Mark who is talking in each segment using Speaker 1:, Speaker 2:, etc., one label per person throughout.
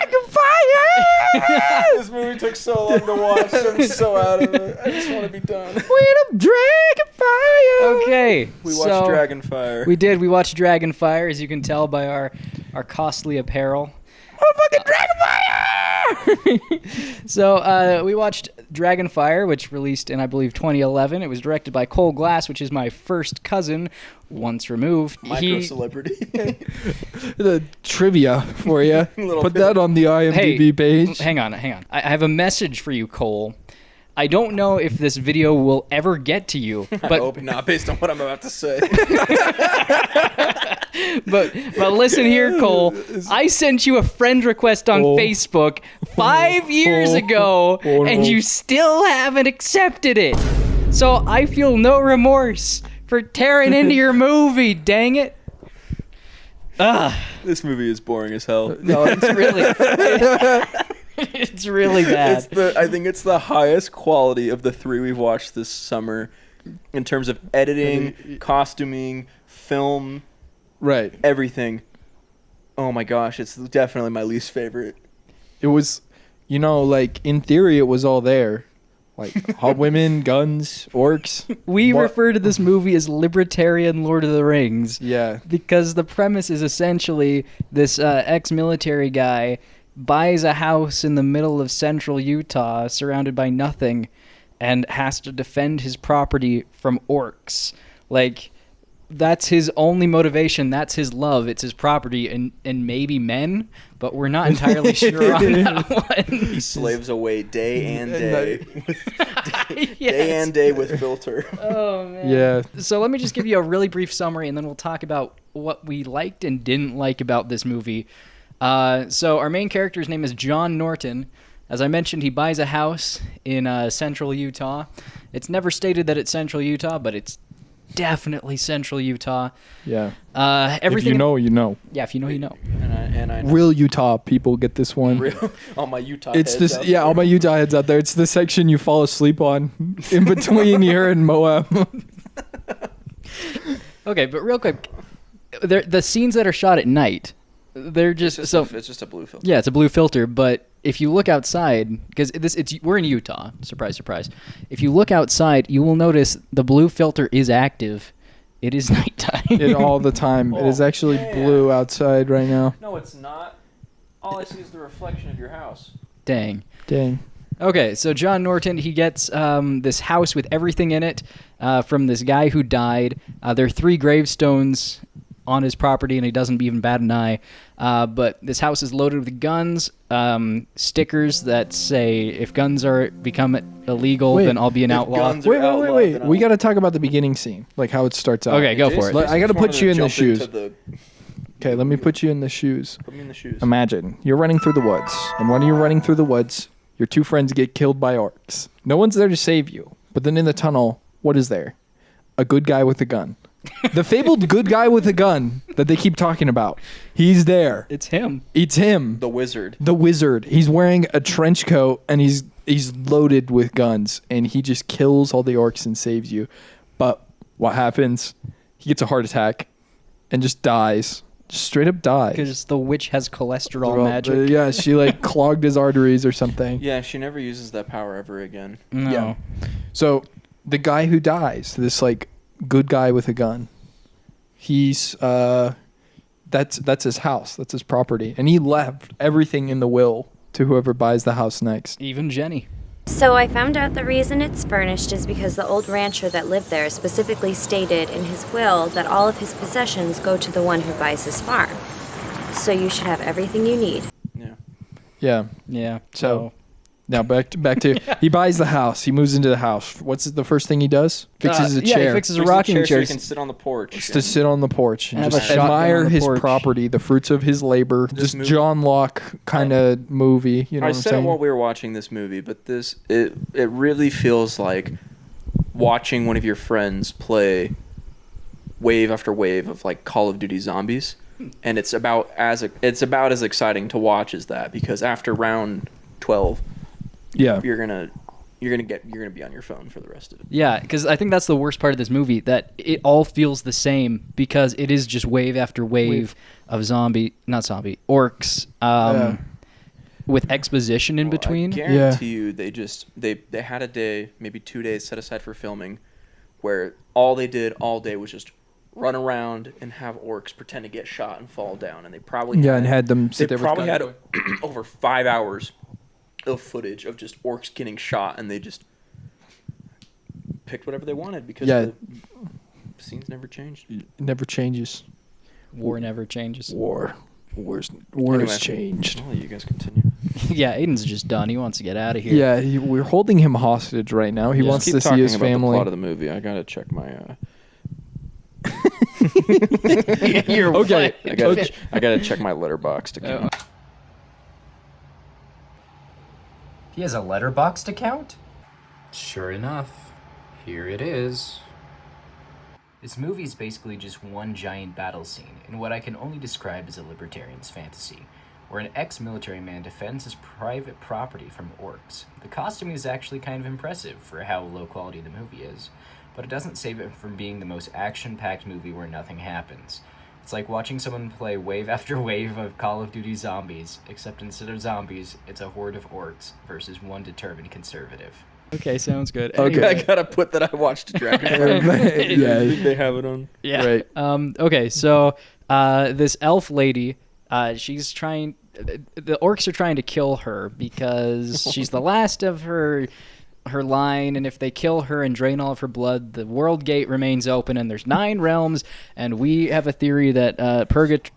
Speaker 1: Dragonfyre!
Speaker 2: This movie took so long to watch. I'm so out of it. I just want to be done.
Speaker 1: With a Dragonfyre!
Speaker 3: Okay.
Speaker 2: We watched Dragonfyre.
Speaker 3: We did. We watched Dragonfyre, as you can tell by our costly apparel.
Speaker 1: Motherfucking Dragonfyre!
Speaker 3: So we watched Dragonfyre, which released in, I believe, 2011. It was directed by Kohl Glass, which is my first cousin, once removed.
Speaker 2: Micro-celebrity.
Speaker 1: The trivia for you. Put
Speaker 2: bit.
Speaker 1: that on the IMDb page.
Speaker 3: Hang on. I have a message for you, Cole. I don't know if this video will ever get to you, but
Speaker 2: I hope not, based on what I'm about to say.
Speaker 3: but listen here, Cole. I sent you a friend request on Facebook 5 years ago, and you still haven't accepted it. So I feel no remorse for tearing into your movie. Dang it!
Speaker 2: This movie is boring as hell.
Speaker 3: No, it's really. It's really bad.
Speaker 2: I think it's the highest quality of the three we've watched this summer in terms of editing, costuming, film,
Speaker 1: Right.
Speaker 2: everything. Oh my gosh, it's definitely my least favorite.
Speaker 1: It was, like, in theory, it was all there. Like, hot women, guns, orcs.
Speaker 3: We refer to this movie as Libertarian Lord of the Rings.
Speaker 1: Yeah.
Speaker 3: Because the premise is essentially this ex-military guy buys a house in the middle of central Utah surrounded by nothing and has to defend his property from orcs. Like, that's his only motivation. That's his love. It's his property and maybe men, but we're not entirely sure on that one.
Speaker 2: He slaves away day and day.
Speaker 3: Yes.
Speaker 2: Day and day with filter.
Speaker 3: Oh, man.
Speaker 1: Yeah.
Speaker 3: So let me just give you a really brief summary, and then we'll talk about what we liked and didn't like about this movie. So our main character's name is John Norton. As I mentioned, he buys a house in central Utah. It's never stated that it's central Utah, but it's definitely central Utah.
Speaker 1: Yeah.
Speaker 3: Everything.
Speaker 1: If you know, you know.
Speaker 3: Yeah, if you know, you know.
Speaker 2: And I know.
Speaker 1: Real Utah people get this one.
Speaker 2: All my Utah
Speaker 1: It's
Speaker 2: heads
Speaker 1: this,
Speaker 2: out
Speaker 1: yeah,
Speaker 2: there.
Speaker 1: all my Utah heads out there. It's the section you fall asleep on in between here and Moab.
Speaker 3: Okay, but real quick, the scenes that are shot at night, they're just
Speaker 2: It's just a blue filter.
Speaker 3: Yeah, it's a blue filter, but if you look outside, because we're in Utah, surprise, surprise. If you look outside, you will notice the blue filter is active. It is nighttime.
Speaker 1: It all the time. It is actually blue outside right now.
Speaker 2: No, it's not. All I see is the reflection of your house.
Speaker 3: Dang.
Speaker 1: Okay,
Speaker 3: so John Norton, he gets this house with everything in it from this guy who died. There are 3 gravestones on his property, and he doesn't even bat an eye. But this house is loaded with guns, stickers that say, if guns become illegal, then I'll be an outlaw.
Speaker 2: guns are
Speaker 1: Wait. We got to talk about the beginning scene, like how it starts out.
Speaker 3: Okay, go for it.
Speaker 1: I got to put you in the shoes.
Speaker 2: Okay,
Speaker 1: Okay, let me put you in the shoes.
Speaker 2: put me in the shoes.
Speaker 1: Imagine you're running through the woods, and when you're running through the woods, your 2 friends get killed by orcs. No one's there to save you, but then in the tunnel, what is there? A good guy with a gun. The fabled good guy with a gun that they keep talking about. He's there.
Speaker 3: It's him.
Speaker 1: It's him.
Speaker 2: The wizard.
Speaker 1: The wizard. He's wearing a trench coat and he's loaded with guns and he just kills all the orcs and saves you. But what happens? He gets a heart attack and just dies. Just straight up dies.
Speaker 3: Because the witch has cholesterol magic.
Speaker 1: Yeah, she like clogged his arteries or something.
Speaker 2: Yeah, she never uses that power ever again.
Speaker 3: No.
Speaker 1: Yeah. So the guy who dies, this like good guy with a gun, he's that's his house, that's his property, and he left everything in the will to whoever buys the house next.
Speaker 3: Even Jenny.
Speaker 4: So I found out the reason it's furnished is because the old rancher that lived there specifically stated in his will that all of his possessions go to the one who buys his farm. So you should have everything you need.
Speaker 2: Yeah.
Speaker 3: Yeah.
Speaker 1: So now back to he buys the house, he moves into the house. What's the first thing he does? Fixes a chair.
Speaker 3: Yeah, he fixes a rocking chair.
Speaker 2: so you can sit on the porch.
Speaker 1: Just to sit on the porch and
Speaker 3: Have
Speaker 1: just
Speaker 3: a shotgun
Speaker 1: admire
Speaker 3: on the
Speaker 1: his
Speaker 3: porch.
Speaker 1: property, the fruits of his labor.
Speaker 2: This
Speaker 1: Just
Speaker 2: movie-
Speaker 1: John Locke kind of movie. You know
Speaker 2: I
Speaker 1: what I'm
Speaker 2: said it
Speaker 1: saying?
Speaker 2: while we were watching this movie, but it really feels like watching one of your friends play wave after wave of like Call of Duty Zombies, and it's about as exciting to watch as that, because after round 12,
Speaker 1: Yeah.
Speaker 2: you're gonna be on your phone for the rest of it.
Speaker 3: Yeah, because I think that's the worst part of this movie, that it all feels the same because it is just wave after wave of orcs.
Speaker 1: Yeah.
Speaker 3: with exposition in between.
Speaker 2: I guarantee you, they had a day, maybe 2 days set aside for filming, where all they did all day was just run around and have orcs pretend to get shot and fall down, and they probably
Speaker 1: had them sit there.
Speaker 2: They probably had over 5 hours of footage of just orcs getting shot, and they just picked whatever they wanted because the scenes never changed.
Speaker 1: It never changes.
Speaker 3: War never changes.
Speaker 1: War
Speaker 2: Anyway,
Speaker 1: has changed.
Speaker 2: I'll let you guys continue.
Speaker 3: Yeah, Aidan's just done. He wants to get out of here.
Speaker 1: Yeah, we're holding him hostage right now. He wants to see his
Speaker 2: about
Speaker 1: family.
Speaker 2: The plot of the movie. I gotta check my.
Speaker 3: You're
Speaker 1: Okay.
Speaker 2: I gotta check my letterbox account.
Speaker 5: He has a letterboxd account? Sure enough, here it is. This movie is basically just one giant battle scene in what I can only describe as a libertarian's fantasy, where an ex-military man defends his private property from orcs. The costuming is actually kind of impressive for how low quality the movie is, but it doesn't save it from being the most action-packed movie where nothing happens. It's like watching someone play wave after wave of Call of Duty Zombies, except instead of zombies, it's a horde of orcs versus one determined conservative.
Speaker 3: Okay, sounds good.
Speaker 1: Okay.
Speaker 3: Anyway.
Speaker 2: I gotta put that I watched Dragonfyre.
Speaker 1: Yeah.
Speaker 2: I think they have it on.
Speaker 3: Yeah.
Speaker 1: Right.
Speaker 3: Okay, so this elf lady, she's trying. The orcs are trying to kill her because she's the last of her line, and if they kill her and drain all of her blood, the world gate remains open, and there's 9 realms, and we have a theory that purgatory.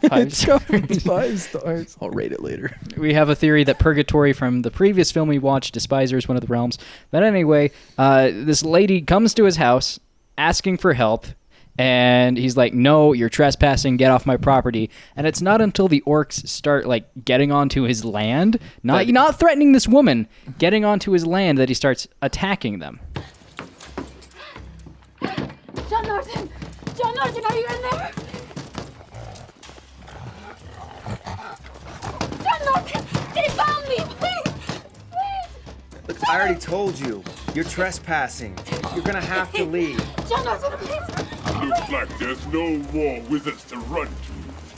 Speaker 3: 5 stars.
Speaker 1: 5 stars.
Speaker 2: I'll rate it later.
Speaker 3: We have a theory that purgatory from the previous film we watched, Despiser, is one of the realms. But anyway, this lady comes to his house asking for help, and he's like, no, you're trespassing, get off my property. And it's not until the orcs start like getting onto his land, not threatening this woman, getting onto his land, that he starts attacking them.
Speaker 6: John Norton, are you in there? John Norton, they found me, please.
Speaker 7: Look, I already told you. You're trespassing. You're gonna have to leave.
Speaker 6: John Norton, please.
Speaker 8: Looks like there's no more wizards to run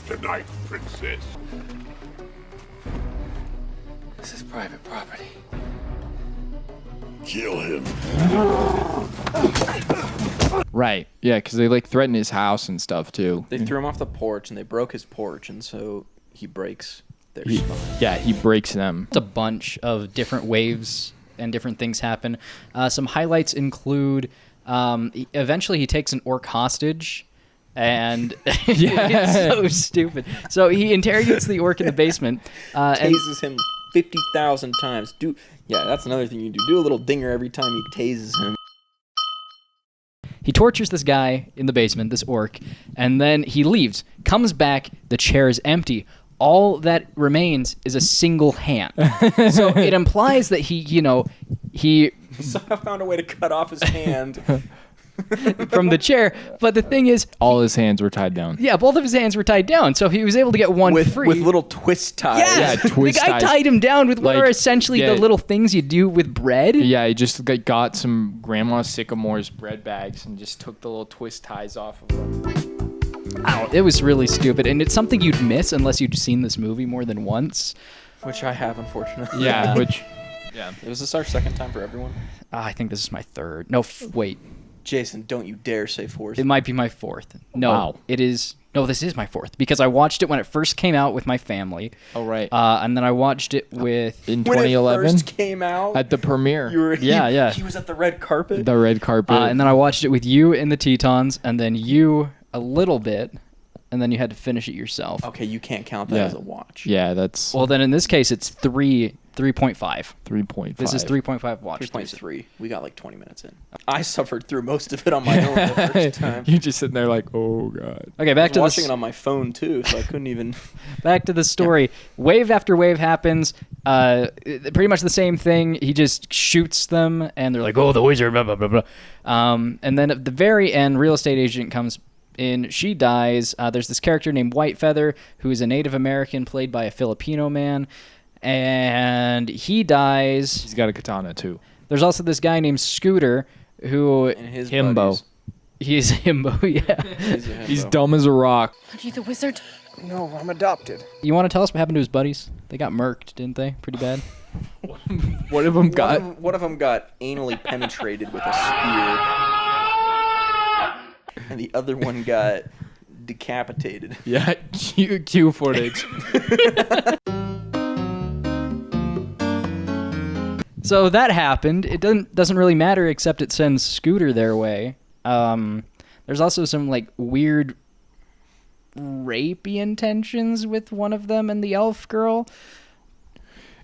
Speaker 8: to tonight, Princess.
Speaker 7: This is private property.
Speaker 8: Kill him.
Speaker 1: Right. Yeah, because they like threaten his house and stuff too.
Speaker 2: They threw him off the porch, and they broke his porch, and so he breaks their spine.
Speaker 1: Yeah, he breaks them.
Speaker 3: It's a bunch of different waves and different things happen. Some highlights include eventually he takes an orc hostage, and it's so stupid. So he interrogates the orc in the basement. And
Speaker 2: Tases him 50,000 times. Yeah, that's another thing you do. Do a little dinger every time he tases him.
Speaker 3: he tortures this guy in the basement, this orc, and then he leaves, comes back, the chair is empty. All that remains is a single hand. So it implies that he
Speaker 2: Somehow found a way to cut off his hand.
Speaker 3: from the chair. But the thing is,
Speaker 1: all his hands were tied down.
Speaker 3: yeah, both of his hands were tied down, so he was able to get one free.
Speaker 2: With little twist ties.
Speaker 3: Yeah,
Speaker 1: twist
Speaker 3: the guy
Speaker 1: ties.
Speaker 3: tied him down with what
Speaker 1: Like,
Speaker 3: are essentially
Speaker 1: yeah.
Speaker 3: the little things you do with bread.
Speaker 1: Yeah, he just got some Grandma Sycamore's bread bags and just took the little twist ties off of them.
Speaker 3: Ow, it was really stupid, and it's something you'd miss unless you'd seen this movie more than once.
Speaker 2: Which I have, unfortunately.
Speaker 3: Yeah.
Speaker 1: Yeah.
Speaker 2: Was this our second time for everyone?
Speaker 3: I think this is my third. No, wait.
Speaker 2: Jason, don't you dare say fourth.
Speaker 3: It might be my fourth. No,
Speaker 1: Wow.
Speaker 3: it is. No, this is my fourth because I watched it when it first came out with my family.
Speaker 1: Oh, right.
Speaker 3: And then I watched it with.
Speaker 1: In
Speaker 2: when
Speaker 1: 2011
Speaker 2: it first came out,
Speaker 1: at the premiere.
Speaker 2: you were,
Speaker 3: Yeah.
Speaker 2: He was at the red carpet.
Speaker 1: The red carpet.
Speaker 3: And then I watched it with you in the Tetons, and then you a little bit, and then you had to finish it yourself.
Speaker 2: Okay, you can't count that
Speaker 1: Yeah.
Speaker 2: as a watch.
Speaker 1: yeah, that's
Speaker 3: Well, then in this case, it's 3.5.
Speaker 1: 3.5.
Speaker 3: This is 3.5 watch.
Speaker 2: 3.3. We got like 20 minutes in. I suffered through most of it on my own the first time.
Speaker 1: You're just sitting there like, oh god.
Speaker 3: Okay,
Speaker 2: I
Speaker 3: back
Speaker 2: was
Speaker 3: to
Speaker 2: watching
Speaker 3: this.
Speaker 2: it on my phone too, so I couldn't even.
Speaker 3: Back to the story. Wave after wave happens. Pretty much the same thing. He just shoots them, and they're like, "Oh, the wizard!" Blah blah blah blah. And then at the very end, real estate agent comes in. She dies. There's this character named Whitefeather, who is a Native American played by a Filipino man, and he dies.
Speaker 1: He's got a katana too.
Speaker 3: There's also this guy named Scooter, who
Speaker 2: And his
Speaker 1: Himbo.
Speaker 2: buddies.
Speaker 3: he is himbo. Yeah.
Speaker 2: He's a himbo.
Speaker 1: He's dumb as a rock.
Speaker 6: Are you the wizard?
Speaker 7: No, I'm adopted.
Speaker 3: You want to tell us what happened to his buddies? They got murked, didn't they? Pretty bad.
Speaker 1: One of them got.
Speaker 2: One of them got anally penetrated with a spear, and the other one got decapitated.
Speaker 1: Yeah, cue footage.
Speaker 3: So that happened. It doesn't really matter except it sends Scooter their way. There's also some like weird rapey intentions with one of them and the elf girl.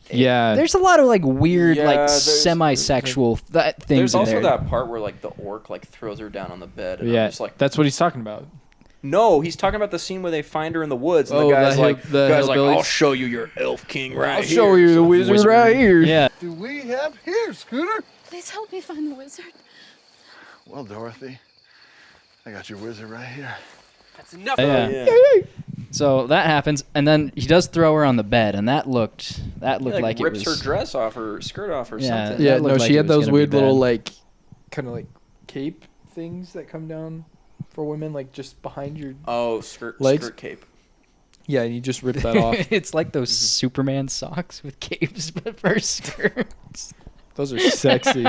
Speaker 1: Yeah.
Speaker 3: There's a lot of like weird,
Speaker 2: Yeah,
Speaker 3: like
Speaker 2: there's-
Speaker 3: semi-sexual things
Speaker 2: There's
Speaker 3: in
Speaker 2: also
Speaker 3: there.
Speaker 2: that part where like the orc like throws her down on the bed. And I'm
Speaker 1: Yeah,
Speaker 2: just like,
Speaker 1: that's what he's talking about.
Speaker 2: no, he's talking about the scene where they find her in the woods. And
Speaker 1: Oh,
Speaker 2: the guy's
Speaker 1: the
Speaker 2: like,
Speaker 1: hillbillies.
Speaker 2: I'll show you your elf king right
Speaker 1: I'll
Speaker 2: here.
Speaker 1: show you the wizard right here.
Speaker 3: Yeah.
Speaker 9: Do we have here, Scooter?
Speaker 6: Please help me find the wizard.
Speaker 9: Well, Dorothy, I got your wizard right here.
Speaker 2: That's enough.
Speaker 3: Yeah.
Speaker 2: Yeah.
Speaker 3: So that happens, and then he does throw her on the bed, and that looked
Speaker 2: He,
Speaker 3: like it
Speaker 2: rips
Speaker 3: was.
Speaker 2: her dress off, her skirt off, or
Speaker 3: Yeah.
Speaker 2: something.
Speaker 1: Yeah,
Speaker 3: That looked
Speaker 1: no,
Speaker 3: like
Speaker 1: she
Speaker 3: it
Speaker 1: had
Speaker 3: was
Speaker 1: those
Speaker 3: gonna be
Speaker 1: weird little
Speaker 3: bad.
Speaker 1: like, kind of like cape things that come down for women, like just behind your.
Speaker 2: Oh, skirt
Speaker 1: Legs?
Speaker 2: cape.
Speaker 1: Yeah, and you just rip that off.
Speaker 3: It's like those Superman socks with capes, but for skirts.
Speaker 1: Those are sexy.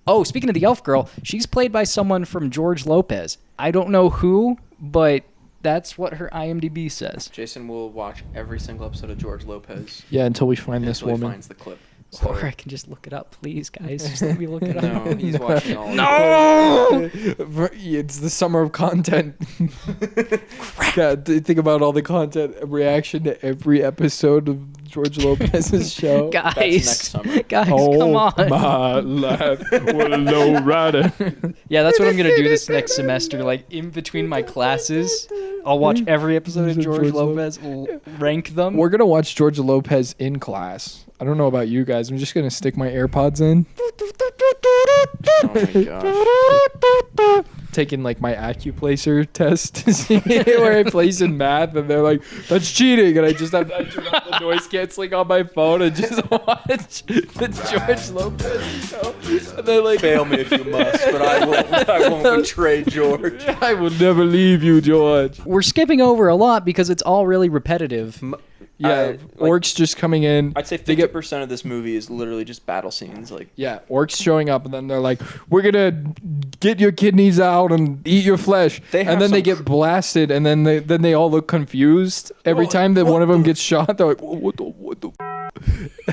Speaker 3: Oh, speaking of the elf girl, she's played by someone from George Lopez. I don't know who, but that's what her IMDb says.
Speaker 2: Jason will watch every single episode of George Lopez
Speaker 1: Yeah, until we find this
Speaker 2: until he
Speaker 1: woman.
Speaker 2: finds the clip. So,
Speaker 3: Or I can just look it up, please, guys. Just let me look it up.
Speaker 2: no, he's watching all.
Speaker 1: No! It's the summer of content. God, think about all the content reaction to every episode of George Lopez's show.
Speaker 3: Guys,
Speaker 2: next summer.
Speaker 3: guys,
Speaker 1: Oh
Speaker 3: come on.
Speaker 1: my life, what a low rider.
Speaker 3: Yeah, that's what I'm gonna do this next semester. Like in between my classes, I'll watch every episode of George Lopez, rank them.
Speaker 1: We're gonna watch George Lopez in class. I don't know about you guys. I'm just gonna stick my AirPods in,
Speaker 2: Oh my gosh.
Speaker 1: taking like my acuplacer test to see where I place in math, and they're like, "That's cheating," and I just have I turn off the noise canceling on my phone and just watch the George Lopez show. And they're like,
Speaker 2: Fail me if you must, but I won't betray George.
Speaker 1: "I will never leave you, George."
Speaker 3: We're skipping over a lot because it's all really repetitive.
Speaker 1: Yeah, orcs just coming in.
Speaker 2: I'd say
Speaker 1: They get
Speaker 2: 50% of this movie is literally just battle scenes. Like,
Speaker 1: Yeah, orcs showing up, and then they're like, "We're gonna get your kidneys out and eat your flesh,"
Speaker 2: They have
Speaker 1: and then they
Speaker 2: some
Speaker 1: get blasted, and then they all look confused every time that one of them gets shot. They're like, "What the?"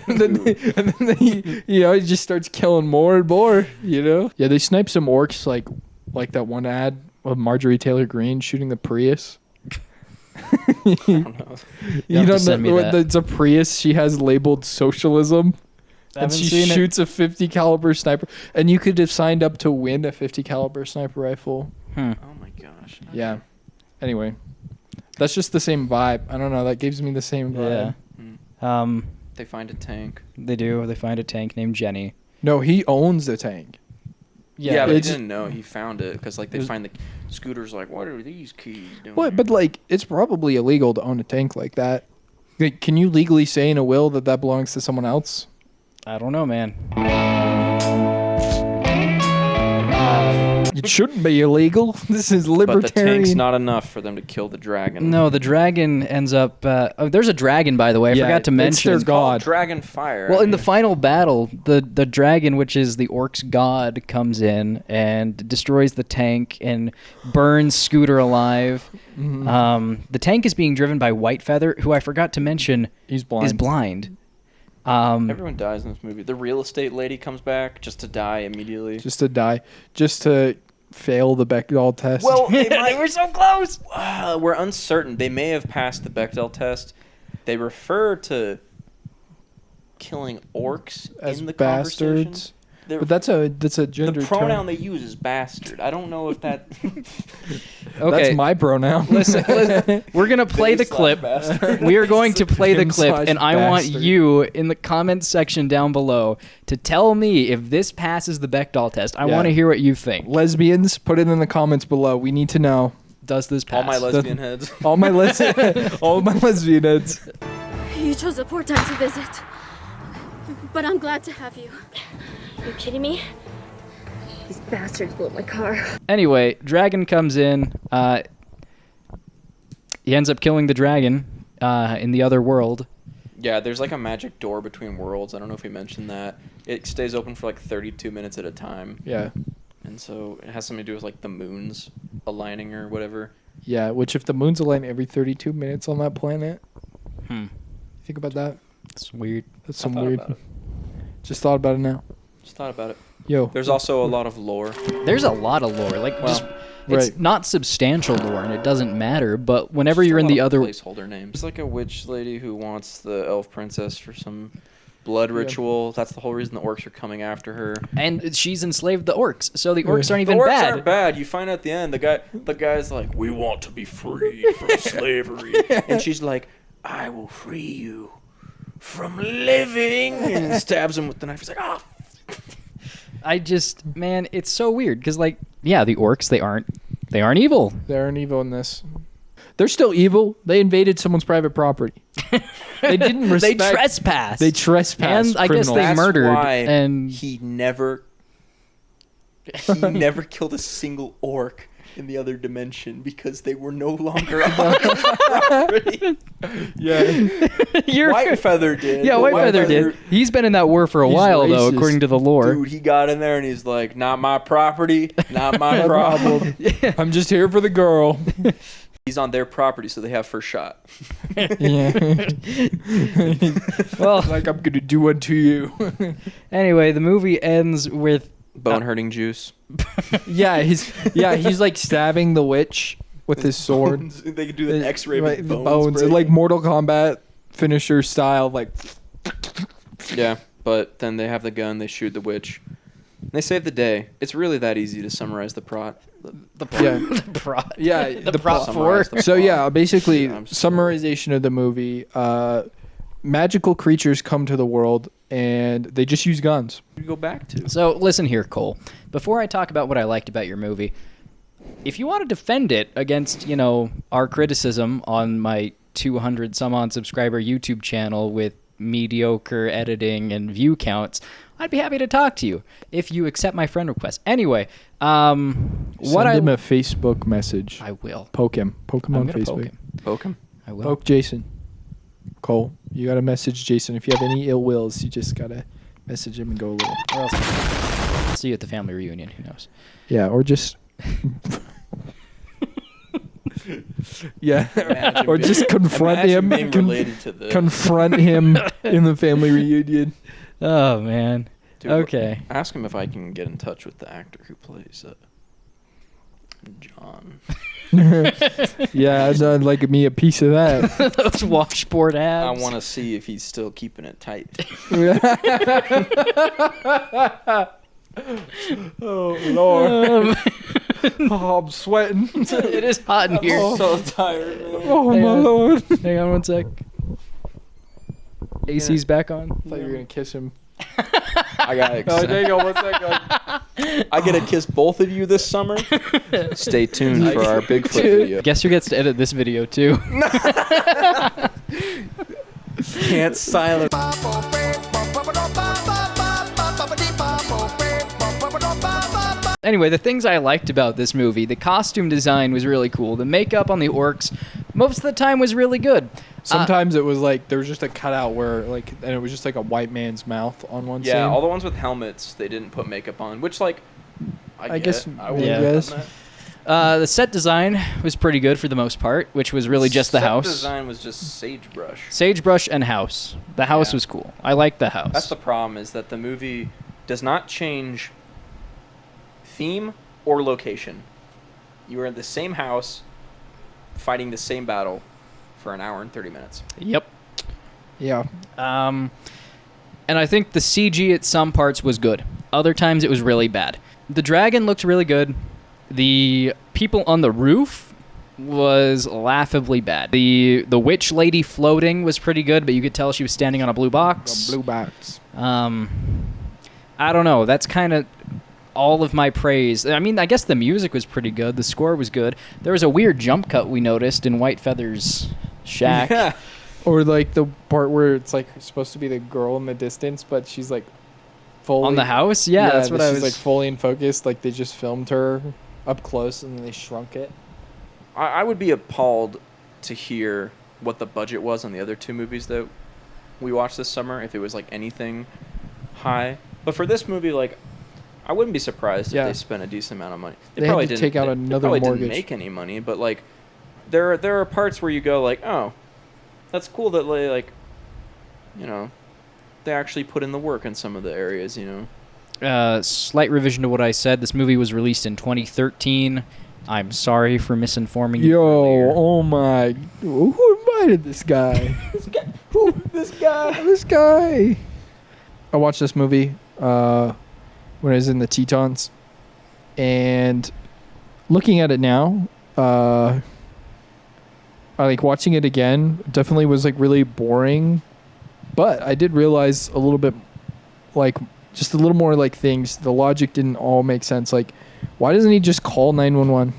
Speaker 1: and then he just starts killing more and more. Yeah, they snipe some orcs like that one ad of Marjorie Taylor Greene shooting the Prius.
Speaker 2: I don't know.
Speaker 1: You
Speaker 3: have to
Speaker 1: don't
Speaker 3: send me
Speaker 1: know
Speaker 3: that.
Speaker 1: it's a Prius. She has labeled socialism. And
Speaker 3: Haven't
Speaker 1: she
Speaker 3: seen it.
Speaker 1: shoots a 50 caliber sniper, and you could have signed up to win a 50 caliber sniper rifle.
Speaker 2: Oh my gosh.
Speaker 1: Yeah. Anyway, that's just the same vibe. I don't know. That gives me the same vibe.
Speaker 3: Yeah.
Speaker 2: They find a tank.
Speaker 3: They do. They find a tank named Jenny.
Speaker 1: No, he owns the tank.
Speaker 2: Yeah, but he
Speaker 1: it's-
Speaker 2: didn't know. He found it because like they find the Scooter's like, what are these keys doing?
Speaker 1: What? But like, it's probably illegal to own a tank like that. Like, can you legally say in a will that belongs to someone else?
Speaker 3: I don't know, man.
Speaker 1: It shouldn't be illegal. This is
Speaker 2: But the
Speaker 1: libertarian.
Speaker 2: tank's not enough for them to kill the dragon.
Speaker 3: No, the dragon ends up. There's a dragon, by the way. I
Speaker 1: Yeah,
Speaker 3: forgot to
Speaker 1: it's
Speaker 3: mention.
Speaker 1: their god.
Speaker 2: Dragonfyre.
Speaker 3: Well, in the final battle, the dragon, which is the orcs' god, comes in and destroys the tank and burns Scooter alive. The tank is being driven by Whitefeather, who I forgot to mention
Speaker 1: He's blind.
Speaker 3: is blind.
Speaker 2: Everyone dies in this movie. The real estate lady comes back just to die immediately.
Speaker 1: Just to die. Just to fail the Bechdel test.
Speaker 2: Well, they
Speaker 3: We're so close.
Speaker 2: we're uncertain. They may have passed the Bechdel test. They refer to killing orcs
Speaker 1: as
Speaker 2: in the conversation.
Speaker 1: bastards. But that's a gender
Speaker 2: the pronoun
Speaker 1: term.
Speaker 2: they use is bastard. I don't know if that.
Speaker 3: Okay,
Speaker 1: That's my pronoun.
Speaker 3: listen, we're gonna play the clip. We are going to play the
Speaker 1: Him
Speaker 3: clip,
Speaker 1: slash
Speaker 3: and I want
Speaker 1: bastard.
Speaker 3: you in the comments section down below to tell me if this passes the Bechdel test. I
Speaker 1: Yeah.
Speaker 3: want to hear what you think.
Speaker 1: Lesbians, put it in the comments below. We need to know.
Speaker 3: Does this pass?
Speaker 2: All my lesbian heads.
Speaker 1: All my all my lesbian heads.
Speaker 6: You chose a poor time to visit. But I'm glad to have you.
Speaker 4: Are you kidding me? These bastards blew up my car.
Speaker 3: Anyway, dragon comes in. he ends up killing the dragon in the other world.
Speaker 2: Yeah, there's like a magic door between worlds. I don't know if we mentioned that. It stays open for like 32 minutes at a time.
Speaker 1: Yeah.
Speaker 2: And so it has something to do with like the moons aligning or whatever.
Speaker 1: Yeah, which if the moons align every 32 minutes on that planet, think about that.
Speaker 3: It's weird.
Speaker 1: That's some weird. Just thought about it now.
Speaker 2: Just thought about it.
Speaker 1: Yo.
Speaker 2: There's also a lot of lore.
Speaker 3: There's a lot of lore. Like, it's not substantial lore, and it doesn't matter. But whenever you're in the other
Speaker 2: placeholder names, it's like a witch lady who wants the elf princess for some blood ritual. That's the whole reason the orcs are coming after her.
Speaker 3: And she's enslaved the orcs, so the orcs aren't even
Speaker 2: the orcs
Speaker 3: bad.
Speaker 2: aren't bad. You find out at the end, the guy's like, "We want to be free from slavery," and she's like, "I will free you from living," and stabs him with the knife. He's like, "Ah."
Speaker 3: Man, it's so weird because, like, yeah, the orcs they aren't evil.
Speaker 1: They aren't evil in this. They're still evil. They invaded someone's private property. They didn't respect.
Speaker 3: They trespassed.
Speaker 1: They trespassed.
Speaker 3: And I guess they
Speaker 2: That's
Speaker 3: murdered.
Speaker 2: why
Speaker 3: And
Speaker 2: he never killed a single orc in the other dimension because they were no longer on his property.
Speaker 1: Yeah.
Speaker 2: Whitefeather did.
Speaker 3: Yeah, Whitefeather did. He's been in that war for a while, though,
Speaker 1: racist.
Speaker 3: according to the lore.
Speaker 2: Dude, he got in there and he's like, "Not my property, not my problem."
Speaker 1: I'm just here for the girl.
Speaker 2: He's on their property, so they have first shot.
Speaker 1: Yeah.
Speaker 3: Well,
Speaker 1: like, I'm gonna do one to you.
Speaker 3: Anyway, the movie ends with
Speaker 2: Bone hurting juice.
Speaker 1: He's like stabbing the witch with his sword.
Speaker 2: They could do the X-ray
Speaker 1: Right,
Speaker 2: with
Speaker 1: the
Speaker 2: bones.
Speaker 1: bones, like Mortal Kombat finisher style, like.
Speaker 2: Yeah, but then they have the gun. They shoot the witch. They save the day. It's really that easy to summarize the plot.
Speaker 3: the
Speaker 1: plot. Yeah,
Speaker 3: the plot for.
Speaker 1: So yeah, basically,
Speaker 2: Yeah,
Speaker 1: summarization of the movie. Magical creatures come to the world, and they just use guns.
Speaker 2: You go back to.
Speaker 3: So listen here, Cole. Before I talk about what I liked about your movie, if you want to defend it against, our criticism on my 200 some odd subscriber YouTube channel with mediocre editing and view counts, I'd be happy to talk to you if you accept my friend request. Anyway,
Speaker 1: Send him a Facebook message.
Speaker 3: I will.
Speaker 1: Poke him. Poke him
Speaker 3: I'm
Speaker 1: on
Speaker 3: gonna
Speaker 1: Facebook.
Speaker 2: Poke him.
Speaker 3: I will.
Speaker 1: Poke Jason. Cole, you gotta message Jason. If you have any ill wills, you just gotta message him and go a little.
Speaker 3: Or else I'll see you at the family reunion. Who knows?
Speaker 1: Yeah, or just. Yeah, or just confront him.
Speaker 2: Being related to the
Speaker 1: Confront him in the family reunion.
Speaker 3: Oh man.
Speaker 2: Dude,
Speaker 3: Okay.
Speaker 2: Ask him if I can get in touch with the actor who plays John.
Speaker 1: Yeah, I'd like me a piece of that.
Speaker 3: Those washboard
Speaker 2: I
Speaker 3: abs.
Speaker 2: want to see if he's still keeping it tight.
Speaker 1: Oh Lord! Oh, I'm sweating.
Speaker 3: It is hot in here.
Speaker 2: I'm so tired, man.
Speaker 1: Oh
Speaker 3: Hang
Speaker 1: my
Speaker 3: on.
Speaker 1: Lord!
Speaker 3: Hang on one sec. AC's back on.
Speaker 1: I thought you were gonna kiss him.
Speaker 2: I got
Speaker 1: Oh, hang on one second.
Speaker 2: I get to kiss both of you this summer. Stay tuned for our Bigfoot video.
Speaker 3: Guess who gets to edit this video too?
Speaker 2: Can't silence.
Speaker 3: Anyway, the things I liked about this movie, the costume design was really cool. The makeup on the orcs, most of the time was really good.
Speaker 1: Sometimes it was like there was just a cutout where and it was just like a white man's mouth on one scene.
Speaker 2: Yeah, all the ones with helmets, they didn't put makeup on, which I guess I would
Speaker 1: yeah.
Speaker 2: have done that.
Speaker 3: The set design was pretty good for the most part, which was really just the house.
Speaker 2: Set design was just sagebrush.
Speaker 3: Sagebrush and house. The house
Speaker 2: Yeah.
Speaker 3: was cool. I liked the house.
Speaker 2: That's the problem, is that the movie does not change theme or location. You are in the same house, fighting the same battle for an hour and 30 minutes.
Speaker 3: Yep.
Speaker 1: Yeah.
Speaker 3: And I think the CG at some parts was good. Other times it was really bad. The dragon looked really good. The people on the roof was laughably bad. The witch lady floating was pretty good, but you could tell she was standing on a blue box.
Speaker 1: A blue box.
Speaker 3: I don't know. That's kind of all of my praise. I mean, I guess the music was pretty good. The score was good. There was a weird jump cut we noticed in Whitefeather's shack.
Speaker 2: Yeah.
Speaker 1: Or like the part where it's like supposed to be the girl in the distance, but she's like fully
Speaker 3: On the house? Yeah, that's what I
Speaker 1: she's
Speaker 3: was...
Speaker 1: like fully in focus. Like they just filmed her up close and then they shrunk it.
Speaker 2: I would be appalled to hear what the budget was on the other 2 movies that we watched this summer, if it was like anything high. But for this movie, like, I wouldn't be surprised if they spent a decent amount of money.
Speaker 1: They
Speaker 2: probably
Speaker 1: had to
Speaker 2: didn't
Speaker 1: take out
Speaker 2: they
Speaker 1: another
Speaker 2: probably
Speaker 1: mortgage.
Speaker 2: didn't make any money, but like there are parts where you go like, oh, that's cool that they, like, you know, they actually put in the work in some of the areas, you know.
Speaker 3: Slight revision to what I said. This movie was released in 2013. I'm sorry for misinforming you earlier.
Speaker 1: Oh my! Who invited this guy? This guy. I watched this movie when I was in the Tetons, and looking at it now, I like watching it again. Definitely was like really boring, but I did realize a little bit, like just a little more like things. The logic didn't all make sense. Like, why doesn't he just call 911?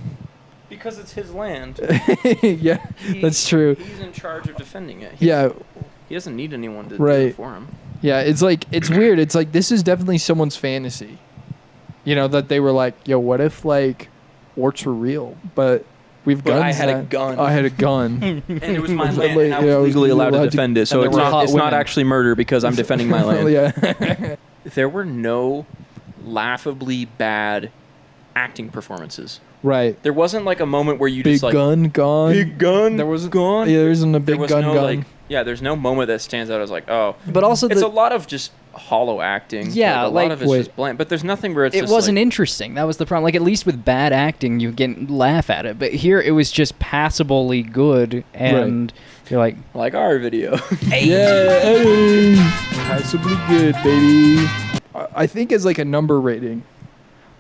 Speaker 2: Because it's his land.
Speaker 1: Yeah, that's true.
Speaker 2: He's in charge of defending it.
Speaker 1: He
Speaker 2: doesn't need anyone to do it for him.
Speaker 1: Yeah, it's like, it's weird. It's like, this is definitely someone's fantasy. You know, that they were like, yo, what if like orcs were real? But we've guns.
Speaker 2: I had a gun.
Speaker 1: I had a gun.
Speaker 2: And it was my land, and I was legally allowed to defend it. So it's not actually murder because I'm defending my land.
Speaker 1: Yeah.
Speaker 2: There were no laughably bad acting performances.
Speaker 1: Right.
Speaker 2: There wasn't like a moment where you
Speaker 1: Big
Speaker 2: just like
Speaker 1: gun gone.
Speaker 2: Big gun.
Speaker 1: There wasn't
Speaker 2: gone.
Speaker 1: Yeah, there isn't a big gun
Speaker 2: no,
Speaker 1: gone.
Speaker 2: like, yeah, there's no moment that stands out as like, oh.
Speaker 3: But also
Speaker 2: it's a lot of just hollow acting.
Speaker 3: Yeah,
Speaker 2: a lot of it's just bland. But there's nothing where it's
Speaker 3: it
Speaker 2: just
Speaker 3: wasn't
Speaker 2: like,
Speaker 3: interesting. That was the problem. Like, at least with bad acting, you can laugh at it. But here, it was just passably good, and you're like
Speaker 2: our video.
Speaker 1: Yeah, hey, passably good, baby. I think as like a number rating,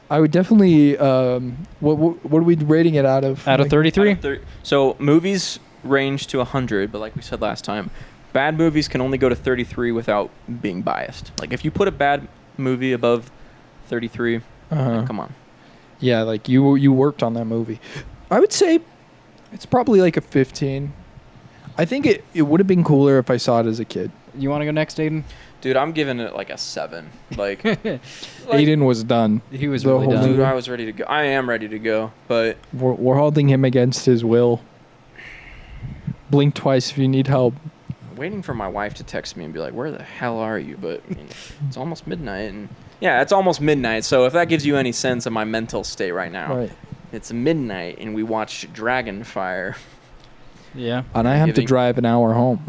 Speaker 1: I would definitely. What are we rating it out of?
Speaker 3: Out of 33.
Speaker 2: So movies range to 100, but like we said last time, bad movies can only go to 33 without being biased. Like if you put a bad movie above 33, like, come on.
Speaker 1: Yeah, like you worked on that movie. I would say it's probably like a 15. I think it would have been cooler if I saw it as a kid.
Speaker 3: You want to go next, Aidan?
Speaker 2: Dude, I'm giving it like a 7. Like,
Speaker 1: Aidan was done.
Speaker 3: He was really done.
Speaker 2: Dude, I was ready to go. I am ready to go, but
Speaker 1: we're holding him against his will. Blink twice if you need help.
Speaker 2: Waiting for my wife to text me and be like, "Where the hell are you?" But I mean, it's almost midnight, and yeah, it's almost midnight. So if that gives you any sense of my mental state right now, it's midnight, and we watched Dragonfyre.
Speaker 3: Yeah,
Speaker 1: and I have to drive an hour home.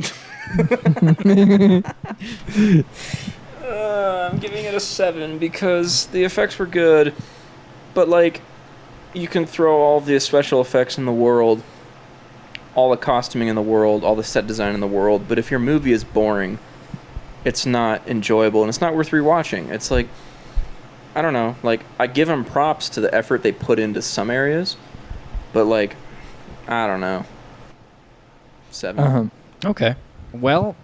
Speaker 2: I'm giving it a 7 because the effects were good, but like, you can throw all the special effects in the world, all the costuming in the world, all the set design in the world, but if your movie is boring, it's not enjoyable and it's not worth rewatching. It's like, I don't know, like, I give them props to the effort they put into some areas, but like, I don't know. 7.
Speaker 3: Okay. Well,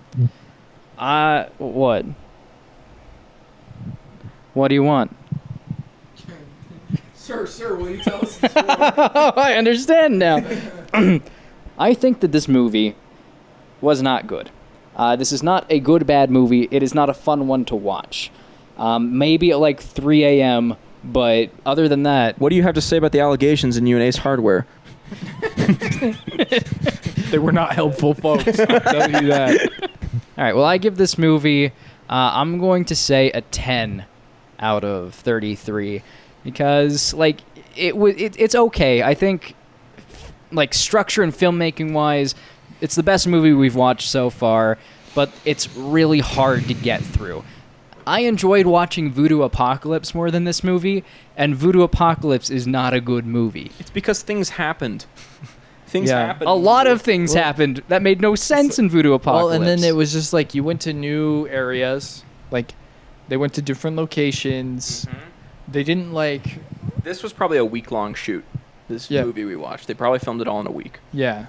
Speaker 3: what? What do you want?
Speaker 1: Sir, will you tell us?
Speaker 3: I understand now. I think that this movie was not good. This is not a good, bad movie. It is not a fun one to watch. Maybe at like 3 a.m., but other than that...
Speaker 2: What do you have to say about the allegations in Ace Hardware?
Speaker 1: They were not helpful, folks. I'll tell you that.
Speaker 3: All right, well, I give this movie, I'm going to say a 10 out of 33 because, like, it's okay. I think, like, structure and filmmaking-wise, it's the best movie we've watched so far, but it's really hard to get through. I enjoyed watching Voodoo Apocalypse more than this movie, and Voodoo Apocalypse is not a good movie.
Speaker 2: It's because things happened. Things happened.
Speaker 3: A lot of things happened that made no sense in Voodoo Apocalypse.
Speaker 1: Well, and then it was just like you went to new areas, like they went to different locations. Mm-hmm. They didn't like.
Speaker 2: This was probably a week-long shoot. This movie we watched, they probably filmed it all in a week.
Speaker 1: Yeah.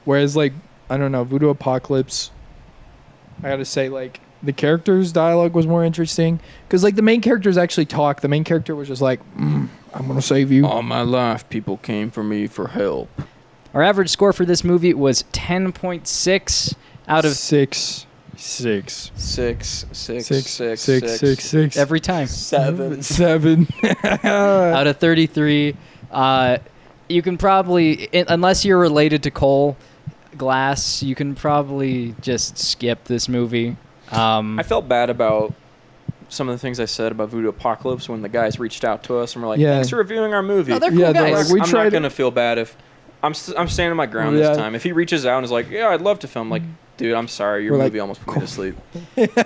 Speaker 1: Whereas, like, I don't know, Voodoo Apocalypse. I gotta say, like, the characters' dialogue was more interesting because, like, the main characters actually talk. The main character was just like, "I'm gonna save you."
Speaker 2: All my life, people came for me for help.
Speaker 3: Our average score for this movie was 10.6 out of
Speaker 1: 6. Every time. 7
Speaker 3: out of 33. You can probably, unless you're related to Kohl, Glass, you can probably just skip this movie.
Speaker 2: I felt bad about some of the things I said about Voodoo Apocalypse when the guys reached out to us and were like,
Speaker 1: Yeah.
Speaker 2: thanks for reviewing our movie.
Speaker 3: Oh, they're cool
Speaker 1: Yeah, they're
Speaker 3: guys.
Speaker 1: like, we
Speaker 2: I'm
Speaker 1: tried
Speaker 2: not
Speaker 1: it-
Speaker 2: going to feel bad if... I'm standing my ground
Speaker 1: Yeah.
Speaker 2: this time. If he reaches out and is like, yeah, I'd love to film, like, dude, I'm sorry. Your
Speaker 1: We're
Speaker 2: movie
Speaker 1: like,
Speaker 2: almost put me to sleep.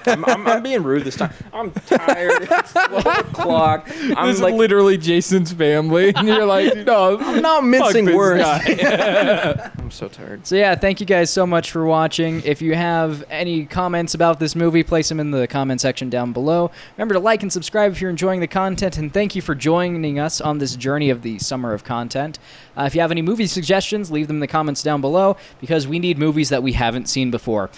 Speaker 2: I'm being rude this time. I'm tired. It's 12 o'clock. I'm
Speaker 1: This
Speaker 2: like,
Speaker 1: is literally Jason's family, and you're like, no,
Speaker 2: I'm not
Speaker 1: fuck
Speaker 2: mincing
Speaker 1: this
Speaker 2: words.
Speaker 1: guy.
Speaker 2: I'm so tired.
Speaker 3: So yeah, thank you guys so much for watching. If you have any comments about this movie, place them in the comment section down below. Remember to like and subscribe if you're enjoying the content, and thank you for joining us on this journey of the summer of content. If you have any movie suggestions, leave them in the comments down below, because we need movies that we haven't seen before.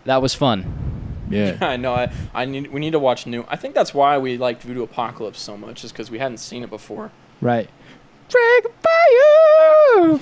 Speaker 3: That was fun.
Speaker 1: Yeah.
Speaker 2: I know. We need to watch new. I think that's why we liked Voodoo Apocalypse so much, is because we hadn't seen it before.
Speaker 1: Right. Dragonfyre!